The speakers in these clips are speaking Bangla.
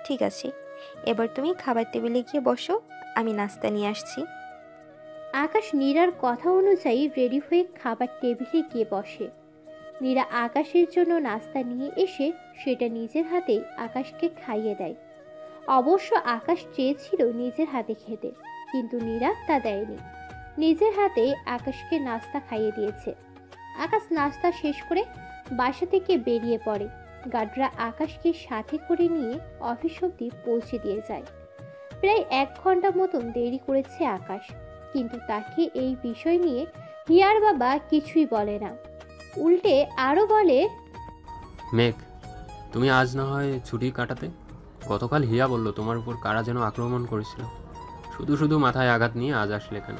ঠিক আছে, এবার তুমি খাবার টেবিলে গিয়ে বসো, আমি নাস্তা নিয়ে আসছি। আকাশ নীরার কথা অনুযায়ী রেডি হয়ে খাবার টেবিলে গিয়ে বসে। নীরা আকাশের জন্য নাস্তা নিয়ে এসে সেটা নিজের হাতে আকাশকে খাইয়ে দেয়। অবশ্য আকাশ চেয়েছিল নিজের হাতে খেতে, কিন্তু নীরা তা দেয়নি। নিজের হাতে আকাশকে নাস্তা খাইয়ে দিয়েছে। আকাশ নাস্তা শেষ করে বাসা থেকে বেরিয়ে পড়ে। গার্ডরা আকাশকে সাথে করে নিয়ে অফিস অবধি পৌঁছে দিয়ে যায়। প্রায় 1 ঘন্টা মতন দেরি করেছে আকাশ, কিন্তু তাকে এই বিষয় নিয়ে হিয়ার বাবা কিছুই বলে না। উল্টে আরও বলে, মেঘ, তুমি আজ না হয় ছুটি কাটাতে? গতকাল হিয়া বলল তোমার উপর কারা যেন আক্রমণ করেছিল। শুধু শুধু মাথায় আঘাত নিয়ে আজ আসলে কেন?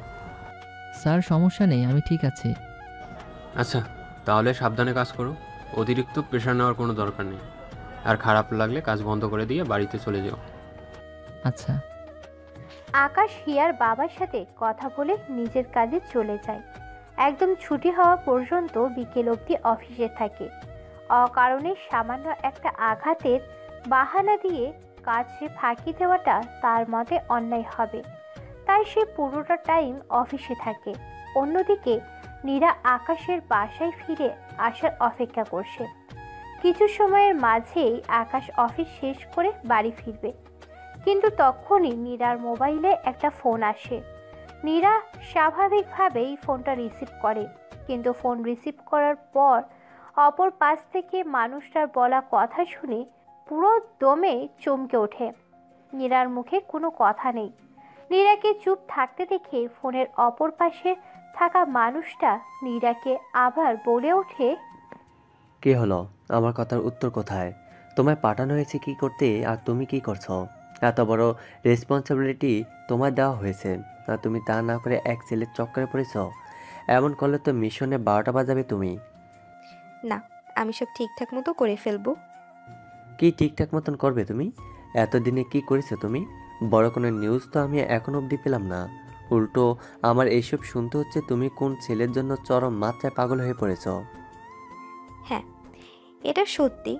স্যার সমস্যা নেই, আমি ঠিক আছি। আচ্ছা, তাহলে সাবধানে কাজ করো। অতিরিক্ত প্রেশার নেওয়ার কোনো দরকার নেই। আর খারাপ লাগলে কাজ বন্ধ করে দিয়ে বাড়িতে চলে যাও। আচ্ছা। আকাশ হিয়ার বাবার সাথে কথা বলে নিজের কাজে চলে যায়। একদম ছুটি হওয়া পর্যন্ত বিকেল অবধি অফিসে থাকে। অকারণে সামান্য একটা আঘাতের বাহানা দিয়ে কাজে ফাঁকি দেওয়াটা তার মতে অন্যায় হবে, তাই সে পুরোটা টাইম অফিসে থাকে। অন্যদিকে নীরা আকাশের বাসায় ফিরে আসার অপেক্ষা করছে। কিছু সময়ের মাঝেই আকাশ অফিস শেষ করে বাড়ি ফিরবে, কিন্তু তখনই নীরার মোবাইলে একটা ফোন আসে। নীরা স্বাভাবিকভাবেই ফোনটা রিসিভ করে, কিন্তু ফোন রিসিভ করার পর অপর পাশ থেকে মানুষটার বলা কথা শুনে পুরো দমে চমকে ওঠে। নীরার মুখে কোনো কথা নেই। নীরাকে চুপ থাকতে দেখে ফোনের অপর পাশে থাকা মানুষটা নীরাকে আবার বলে ওঠে, কি হলো? আমার কথার উত্তর কোথায়? তোমায় পাঠানো হয়েছে কি করতে, আর তুমি কি করছো? এত বড় রেসপন্সিবিলিটি তোমায় দেওয়া হয়েছে, আর তুমি তা না করে এক ছেলের চক্করে পড়েছ। এমন করলে তো মিশনে 12টা বাজাবে তুমি। না, আমি সব ঠিকঠাক মতো করে ফেলবো। কি ঠিকঠাক মতন করবে তুমি? এতদিনে কি করেছো তুমি? বড় কোনো নিউজ তো আমি এখন অবধি পেলাম না। উল্টো আমার এইসব শুনতে হচ্ছে তুমি কোন ছেলের জন্য চরম মাত্রায় পাগল হয়ে পড়েছো। হ্যাঁ, এটা সত্যি,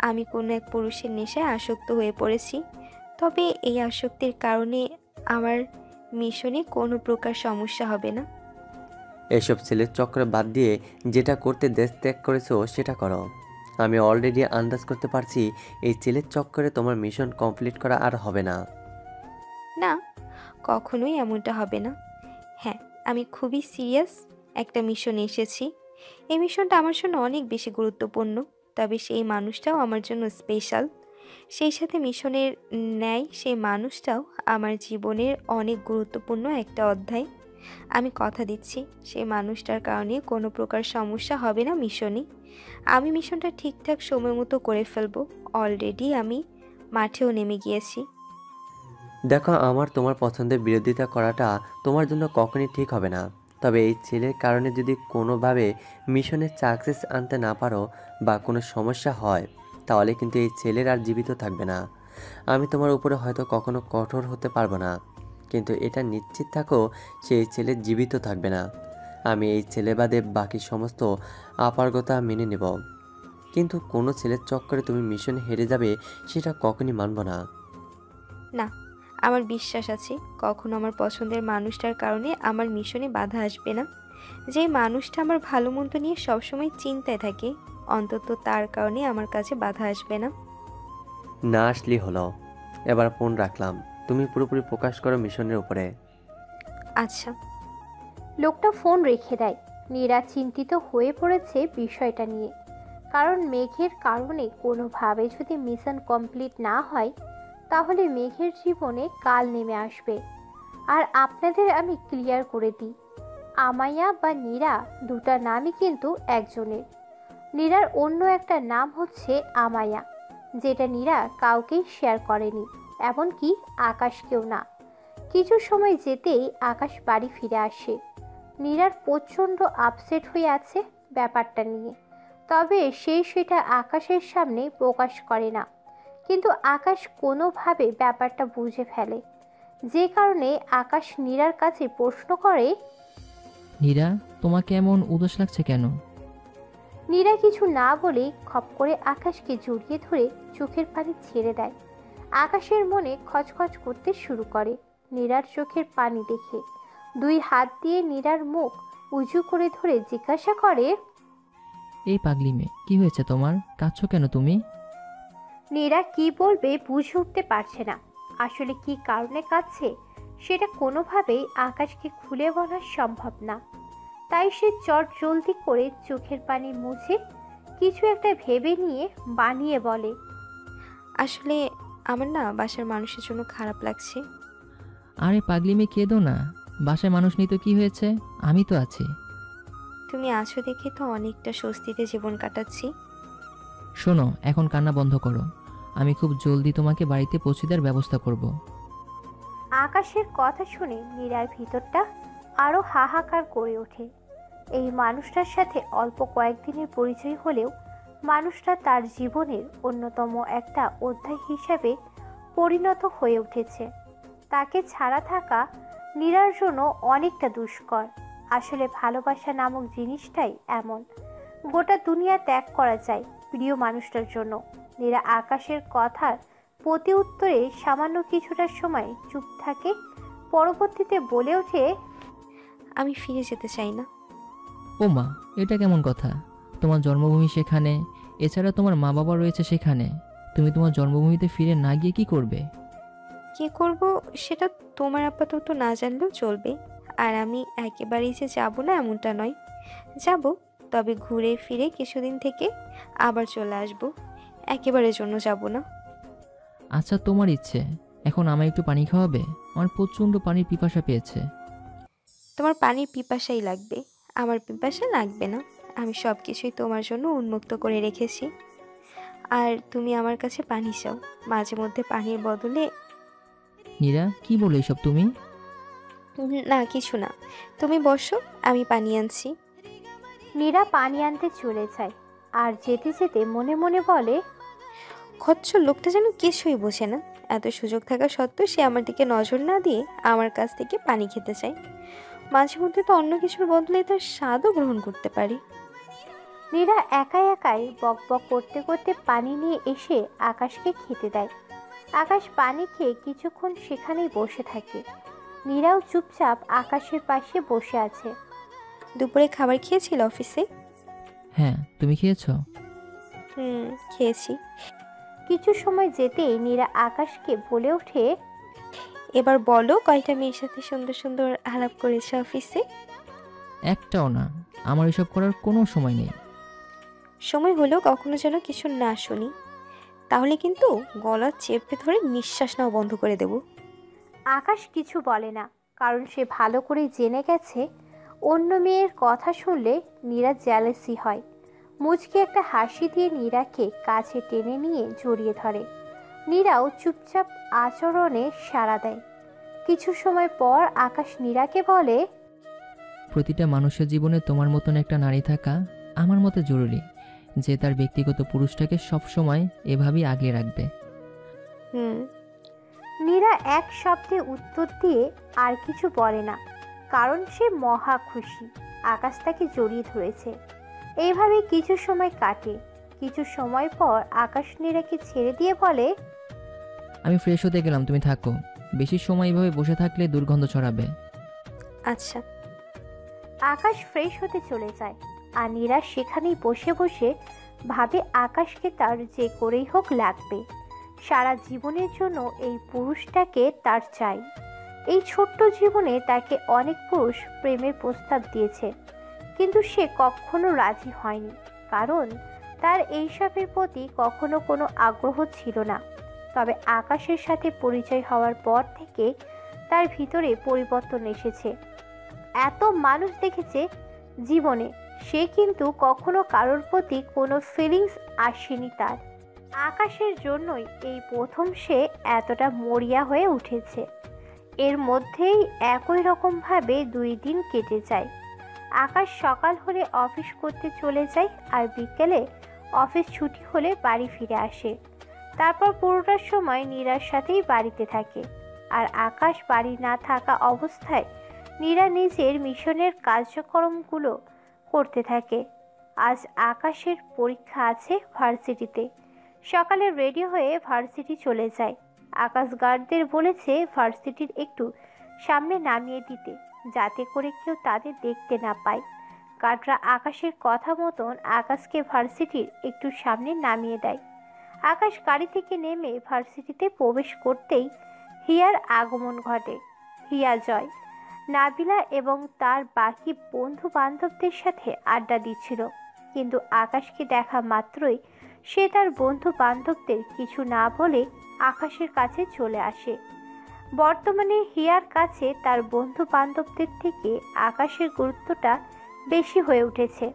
আমি কোনো এক পুরুষের নেশায় আসক্ত হয়ে পড়েছি। তবে এই আসক্তির কারণে আমার মিশনে কোনো প্রকার সমস্যা হবে না। এসব ছেলের চক্করে বাদ দিয়ে যেটা করতে দেশ ত্যাগ করেছো সেটা করো। আমি অলরেডি আন্দাজ করতে পারছি এই ছেলের চক্করে তোমার মিশন কমপ্লিট করা আর হবে না। না, কখনোই এমনটা হবে না। হ্যাঁ, আমি খুবই সিরিয়াস একটা মিশনে এসেছি। এই মিশনটা আমার জন্য অনেক বেশি গুরুত্বপূর্ণ, তবে সেই মানুষটাও আমার জন্য স্পেশাল। সেই সাথে মিশনের ন্যায় সেই মানুষটাও আমার জীবনের অনেক গুরুত্বপূর্ণ একটা অধ্যায়। আমি কথা দিচ্ছি, সেই মানুষটার কারণে কোনো প্রকার সমস্যা হবে না মিশনে। আমি মিশনটা ঠিকঠাক সময় মতো করে ফেলবো। অলরেডি আমি মাঠেও নেমে গিয়েছি। দেখো, আমার তোমার পছন্দের বিরোধিতা করাটা তোমার জন্য কখনই ঠিক হবে না। তবে এই ছেলের কারণে যদি কোনোভাবে মিশনে সাকসেস আনতে না পারো বা কোনো সমস্যা হয়, তাহলে কিন্তু এই ছেলের আর জীবিত থাকবে না। আমি তোমার উপরে হয়তো কখনো কঠোর হতে পারবো না, কিন্তু এটা নিশ্চিত থাকো সেই ছেলে জীবিত থাকবে না। আমি এই ছেলে বাদে বাকি সমস্ত অপারগতা মেনে নেব, কিন্তু কোনো ছেলের চক্করে তুমি মিশনে হেরে যাবে সেটা কখনই মানব না। না, আমার বিশ্বাস আছে কখনো আমার পছন্দের মানুষটার কারণে আমার মিশনে বাধা আসবে না। যে মানুষটা আমার ভালো মন্দ নিয়ে সবসময় চিন্তায় থাকে, অন্তত তার কারণে আমার কাছে বাধা আসবে না। না আসলেই হলো। এবার ফোন রাখলাম, তুমি পুরোপুরি ফোকাস করো মিশনের উপরে। আচ্ছা। লোকটা ফোন রেখে দেয়। নীরা চিন্তিত হয়ে পড়েছে বিষয়টা নিয়ে, কারণ মেঘের কারণে কোনোভাবে যদি মিশন কমপ্লিট না হয়, তাহলে মেঘের জীবনে কাল নেমে আসবে। আর আপনাদের আমি ক্লিয়ার করে দিই, আমায়া বা নীরা দুটা নামই কিন্তু একজনের। নীরার অন্য একটা নাম হচ্ছে আমায়া, যেটা নীরা কাউকেই শেয়ার করেনি, এমনকি আকাশকেও না। কিছু সময় যেতেই আকাশ বাড়ি ফিরে আসে। নীরার প্রচণ্ড আপসেট হয়ে আছে ব্যাপারটা নিয়ে, তবে সে সেটা আকাশের সামনে প্রকাশ করে না। কিন্তু আকাশ কোনোভাবে ব্যাপারটা বুঝে ফেলে, যে কারণে আকাশ নীরার কাছে প্রশ্ন করে, নীরা, তোমাকে এমন উদাস লাগছে কেন? নীরা কিছু না বলে খপ করে আকাশকে জড়িয়ে ধরে চোখের পানি ছেড়ে দেয়। আকাশের মনে খচখচ করতে শুরু করে নীরার চোখের পানি দেখে। 2 হাত দিয়ে নীরার মুখ উঁচু করে ধরে জিজ্ঞাসা করে, এই পাগলি মেয়ে, কি হয়েছে তোমার? কাঁদছো কেন তুমি? নীরা কি বলবে বুঝে উঠতে পারছে না। আসলে কি কারণে কাঁদছে সেটা কোনোভাবেই আকাশকে খুলে বলা সম্ভব না। তাই সে চট জলদি করে চোখের পানি মুছে কিছু একটা ভেবে নিয়ে বানিয়ে বলে, আসলে আমার না বাসার মানুষের জন্য খারাপ লাগছে। আরে পাগলি মেয়ে, কেঁদো না। বাসায় মানুষ নেই তো কি হয়েছে? আমি তো আছি। তুমি আছো দেখে তো অনেকটা স্বস্তিতে জীবন কাটাচ্ছি। শোনো, এখন কান্না বন্ধ করো। আমি খুব জলদি তোমাকে বাড়িতে পৌঁছে দেওয়ার ব্যবস্থা করব। আকাশের কথা শুনে নীরার ভিতরটা আরো হাহাকার করে ওঠে। এই মানুষটার সাথে অল্প কয়েকদিনের পরিচয় হলেও মানুষটা তার জীবনের অন্যতম একটা অধ্যায় হিসাবে পরিণত হয়ে উঠেছে। তাকে ছাড়া থাকা নীরার জন্য অনেকটা দুষ্কর। আসলে ভালোবাসা নামক জিনিসটাই এমন, গোটা দুনিয়া ত্যাগ করা যায় প্রিয় মানুষটার জন্য। নীরা আকাশের কথার প্রতি উত্তরে সামান্য কিছুটা সময় চুপ থাকে, পরবর্তীতে বলে ওঠে, আমি ফিরে যেতে চাই না। ও মা, এটা কেমন কথা? তোমার জন্মভূমি সেখানে, এছাড়া তোমার মা বাবা রয়েছে সেখানে। তুমি তোমার জন্মভূমিতে ফিরে না গিয়ে কি করবে? কি করব সেটা তোমার আপাতত না জানলেও চলবে। আর আমি একেবারেই যে যাব না এমনটা নয়, যাব, তবে ঘুরে ফিরে কিছুদিন থেকে আবার চলে আসব। একেবারের জন্য যাব না। আচ্ছা, তোমার ইচ্ছে। এখন আমায় একটু পানি খাওয়াবে? আমার প্রচণ্ড পানির পিপাসা পেয়েছে। তোমার পানির পিপাসাই লাগবে, আমার পিপাসা লাগবে না। আমি সব কিছুই তোমার জন্য উন্মুক্ত করে রেখেছি। আর তুমি আমার কাছে পানি চাও, মাঝে মধ্যে পানির বদলে। নীরা, কি বলো এসব তুমি? না কিছু না, তুমি বসো, আমি পানি আনছি। নীরা পানি আনতে চলে যায় আর যেতে যেতে মনে মনে বলে, খচ্চর লোকটা যেন কিছুই বোঝে না। এত সুযোগ থাকা সত্ত্বেও সে আমার দিকে নজর না দিয়ে আমার কাছ থেকে পানি খেতে চায়। মাঝে মধ্যে তো অন্য কিছুর বদলে তার স্বাদও গ্রহণ করতে পারি। নীরা একাই একাই বক বক করতে করতে পানি নিয়ে এসে আকাশকে খেতে দেয়। আকাশ পানি খেয়ে কিছুক্ষণ সেখানেই বসে থাকে। নীরাও চুপচাপ আকাশের পাশে বসে আছে। দুপুরে খাবার খেয়েছিল অফিসে? হ্যাঁ, তুমি খেয়েছো? খেয়েছি। কিছু সময় যেতেই নীরা আকাশকে বলে ওঠে, এবার বলো, কয়টা মেয়ের সাথে সুন্দর সুন্দর আলাপ করেছে অফিসে? একটাও না। আমার এসব করার কোনো সময় নেই। সময় হলেও কখনো যেন কিছু না শুনি, তাহলে কিন্তু গলা চেপে ধরে নিঃশ্বাস নাও বন্ধ করে দেব। আকাশ কিছু বলে না, কারণ সে ভালো করে জেনে গেছে অন্য মেয়ের কথা শুনলে নীরা জ্যালেসি হয়। মুচকি একটা হাসি দিয়ে নীরাকে কাছে টেনে নিয়ে জড়িয়ে ধরে। নীরাও চুপচাপ আচরণে সাড়া দেয়। কিছু সময় পর আকাশ নীরাকে বলে, প্রতিটা মানুষের জীবনে তোমার মতন একটা নারী থাকা আমার মতে জরুরি, যে তার ব্যক্তিগত পুরুষটাকে সবসময় এভাবেই আগলে রাখবে। হুম। নীরা এক শব্দে উত্তর দিয়ে আর কিছু বলে না, কারণ সে মহা খুশি আকাশ তাকে জড়িয়ে ধরেছে। এইভাবে কিছু সময় কাটে। কিছু সময় পর আকাশ নীরাকে ছেড়ে দিয়ে বলে, আমি ফ্রেশ হতে গেলাম, তুমি থাকো। বেশি সময় এভাবে বসে থাকলে দুর্গন্ধ ছড়াবে। আচ্ছা। আকাশ ফ্রেশ হতে চলে যায় আর নীরা সেখানেই বসে বসে ভাবে আকাশকে তার যে করেই হোক লাগবে। সারা জীবনের জন্য এই পুরুষটাকে তার চাই। এই ছোট্ট জীবনে তাকে অনেক পুরুষ প্রেমের প্রস্তাব দিয়েছে, কিন্তু সে কখনো রাজি হয়নি, কারণ তার এইসবের প্রতি কখনো কোনো আগ্রহ ছিল না। তবে আকাশের সাথে পরিচয় হওয়ার পর থেকে তার ভিতরে পরিবর্তন এসেছে। এত মানুষ দেখেছে জীবনে, সে কিন্তু কখনো কারোর প্রতি কোনো ফিলিংস আসেনি তার। আকাশের জন্যই এই প্রথম সে এতটা মরিয়া হয়ে উঠেছে। এর মধ্যেই একই রকমভাবে 2 দিন কেটে যায়। আকাশ সকাল হলে অফিস করতে চলে যায় আর বিকেলে অফিস ছুটি হলে বাড়ি ফিরে আসে। তারপর পুরোটা সময় নীরার সাথেই বাড়িতে থাকে। আর আকাশ বাড়ি না থাকা অবস্থায় নীরা নিজের মিশনের কার্যক্রমগুলো করতে থাকে। আজ আকাশের পরীক্ষা আছে ভার্সিটিতে। সকালে রেডি হয়ে ভার্সিটি চলে যায়। আকাশ গার্ডদের বলেছে ভার্সিটির একটু সামনে নামিয়ে দিতে, যাতে করে কেউ তাদের দেখতে না পায়। গার্ডরা আকাশের কথা মতন আকাশকে ভার্সিটির একটু সামনে নামিয়ে দেয়। আকাশ গাড়ি থেকে নেমে ভার্সিটিতে প্রবেশ করতেই হিয়ার আগমন ঘটে। হিয়া, জয়, নাবিলা এবং তার বাকি বন্ধু বান্ধবদের সাথে আড্ডা দিচ্ছিল, কিন্তু আকাশকে দেখা মাত্রই সে তার বন্ধু বান্ধবদের কিছু না বলে আকাশের কাছে চলে আসে। বর্তমানে হিয়ার কাছে তার বন্ধু বান্ধবদের থেকে আকাশের গুরুত্বটা বেশি হয়ে উঠেছে।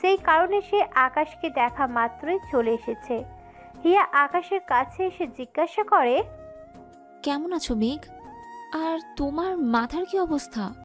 সেই কারণে সে আকাশকে দেখা মাত্রই চলে এসেছে। হিয়া আকাশের কাছে এসে জিজ্ঞাসা করে, কেমন আছো মেঘ? আর তোমার মাথার কি অবস্থা?